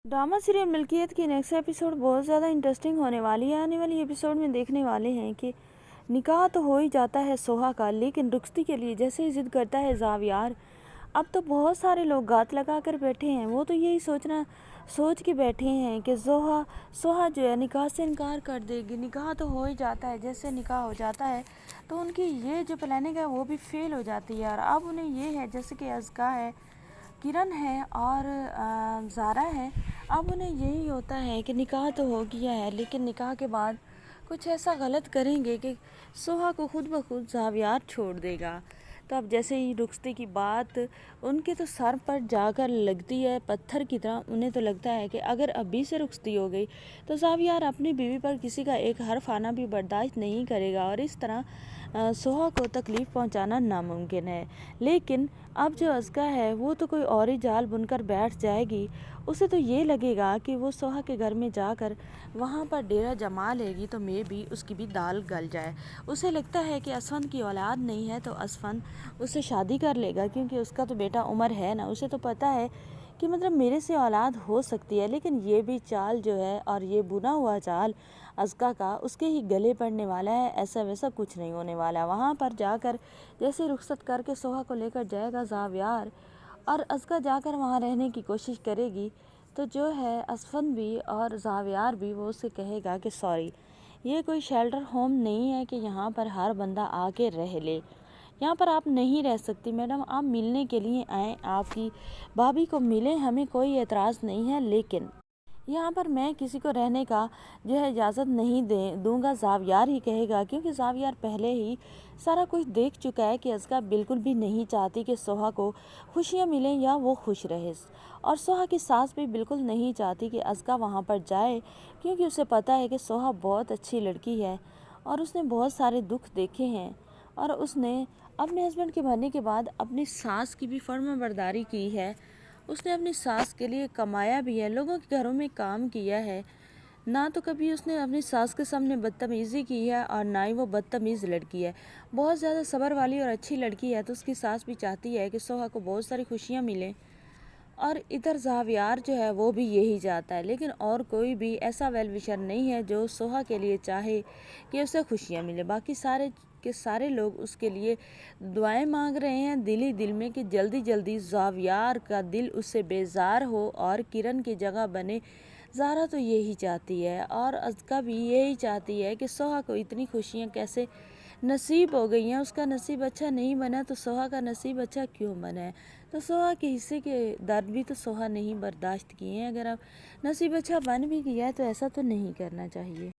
Drama serial मिल्कियत की next episode बहुत ज़्यादा इंटरेस्टिंग होने वाली है। आने वाली एपिसोड में देखने वाले हैं कि निकाह तो हो ही जाता है सोहा का, लेकिन रुखसती के लिए जैसे ही जिद करता है ज़ावियार। अब तो बहुत सारे लोग गात लगा कर बैठे हैं। वो तो यही सोच के बैठे हैं कि सोहा जो है निकाह से इनकार कर देगी। निकाह तो हो ही जाता है, जैसे निकाह हो जाता है तो उनकी ये जो प्लानिंग है वो भी फेल हो जाती है। और अब उन्हें ये है, जैसे कि अज़का है, किरण है और ज़ारा है, अब उन्हें यही होता है कि निकाह तो हो गया है, लेकिन निकाह के बाद कुछ ऐसा गलत करेंगे कि सोहा को खुद ब खुद ज़ावियार छोड़ देगा। तो अब जैसे ही रुखसती की बात उनके तो सर पर जाकर लगती है पत्थर की तरह। उन्हें तो लगता है कि अगर अभी से रुखसती हो गई तो ज़ावियार अपनी बीवी पर किसी का एक हर्फ आना भी बर्दाश्त नहीं करेगा और इस तरह सोहा को तकलीफ़ पहुंचाना नामुमकिन है। लेकिन अब जो अज़का है वो तो कोई और ही जाल बुनकर बैठ जाएगी। उसे तो ये लगेगा कि वो सोहा के घर में जाकर वहाँ पर डेरा जमा लेगी तो मे भी उसकी भी दाल गल जाए। उसे लगता है कि असफंद की औलाद नहीं है तो असफंद उससे शादी कर लेगा, क्योंकि उसका तो बेटा उमर है ना। उसे तो पता है कि मतलब मेरे से औलाद हो सकती है। लेकिन ये भी चाल जो है और ये बुना हुआ चाल अज़का का उसके ही गले पड़ने वाला है। ऐसा वैसा कुछ नहीं होने वाला। वहाँ पर जाकर जैसे रुखसत करके सोहा को लेकर जाएगा ज़ावियार और अज़का जाकर वहाँ रहने की कोशिश करेगी, तो जो है असफंद भी और ज़ावियार भी वो उसे कहेगा कि सॉरी, ये कोई शेल्टर होम नहीं है कि यहाँ पर हर बंदा आके रह ले। यहाँ पर आप नहीं रह सकती मैडम, आप मिलने के लिए आए, आपकी भाभी को मिले, हमें कोई एतराज़ नहीं है, लेकिन यहाँ पर मैं किसी को रहने का जो है इजाज़त नहीं दूंगा। ज़ावियार ही कहेगा, क्योंकि ज़ावियार पहले ही सारा कुछ देख चुका है कि अज़का बिल्कुल भी नहीं चाहती कि सोहा को खुशियाँ मिलें या वो खुश रहे। और सोहा की सास भी बिल्कुल नहीं चाहती कि अज़का वहाँ पर जाए, क्योंकि उसे पता है कि सोहा बहुत अच्छी लड़की है और उसने बहुत सारे दुख देखे हैं और उसने अपने हस्बैंड के मरने के बाद अपनी सास की भी फर्माबरदारी की है। उसने अपनी सास के लिए कमाया भी है, लोगों के घरों में काम किया है। ना तो कभी उसने अपनी सास के सामने बदतमीज़ी की है और ना ही वो बदतमीज़ लड़की है। बहुत ज़्यादा सब्र वाली और अच्छी लड़की है। तो उसकी सास भी चाहती है कि सोहा को बहुत सारी खुशियाँ मिलें और इधर ज़ावियार जो है वो भी यही चाहता है। लेकिन और कोई भी ऐसा वेल विशर नहीं है जो सोहा के लिए चाहे कि उसे खुशियाँ मिले। बाकी सारे के सारे लोग उसके लिए दुआएं मांग रहे हैं दिल ही दिल में कि जल्दी जल्दी ज़ावियार का दिल उससे बेजार हो और किरण की जगह बने। ज़ारा तो यही चाहती है और अज़का भी यही चाहती है कि सोहा को इतनी खुशियाँ कैसे नसीब हो गई हैं। उसका नसीब अच्छा नहीं बना तो सोहा का नसीब अच्छा क्यों बना है। तो सोहा के हिस्से के दर्द भी तो सोहा नहीं बर्दाश्त किए हैं। अगर अब नसीब अच्छा बन भी गया है तो ऐसा तो नहीं करना चाहिए।